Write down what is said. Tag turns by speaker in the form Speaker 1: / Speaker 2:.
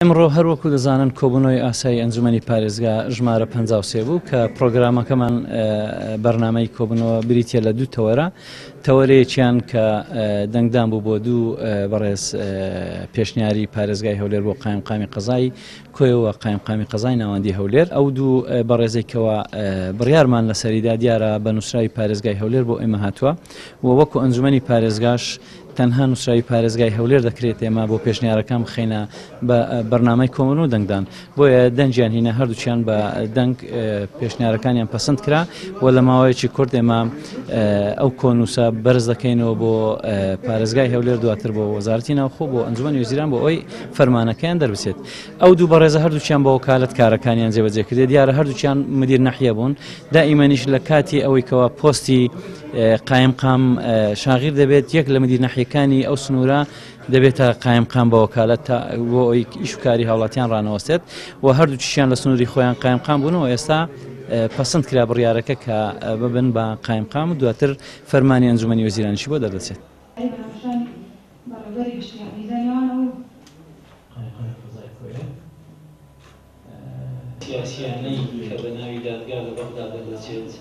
Speaker 1: ئەمڕۆ هەروەکو دەزانن کۆبوونەوەی ئاسایی ئەنجومەنی پارێزگا ژمارە 53 بوو کە پرۆگرامەکەمان بەرنامەی کۆبوونەوە بریتە لە دوو تەوەرە تەوەرەیەکیان کە دەنگدان بوو بۆ دوو بەڕێز پێشنیاری پارێزگای هەولێر بۆ قایمقامی قەزای کۆیەوە قایمقامی قەزای ناوەندی هەولێر ئەو دوو بەڕێزێکەوە بڕیارمان لەسەریدا دیارە بە نووسراوی پارێزگای هەولێر بۆ ئێمە هاتووە و وەکو ئەنجومەنی پارێزگاش تەنها نووسراوی پارێزگای هەولێر دەکرێت ئێمە بۆ پێشنیارەکان بخەینە بە بەرنامەی کۆمن و دەنگدان بۆیە دەنجیان هینە هەردووچیان بە دەنگ پێشنیارەکانیان پەسەند کرا و لە ماوەیەکی کورت ئێمە ئەو کۆنووسە بەرز دەکەینەوە بۆ پارێزگای هەولێر دواتر بۆ وەزارەتی ناوخۆ بۆ ئەنجومەنی وەزیران بۆ ئەوی فەرمانەکەیان دەربچێت ئەو دوو بەڕێزە هەردووچیان بە وەکالەت کارەکانیان جێبەجێ کردێت دیارە هەردووچیان مدیر نەحیە بوون دائیمەنیش لە کاتی ئەوەی کەوە پۆستی قایمقام شاغیر دەبێت یەک لە مدیر نەحیەکانی ئەو سنوورە دەبێتە قایمقام بە وەکالەت بۆ ئەوی ئیشوکاری هاوڵاتیان ڕانەوەستێت و هەردووچیان لە سنووری خۆیان قایمقام بوون و ئێستا پەسەند کرا بڕیارەکە کە ببن بە قایمقام و دواتر فەرمانی ئەنجومەنی وەزیرانیشی بۆ دەردەچێت. سیاسیانەی کە بە ناوی دادگا لە بەغدا دەردەچێت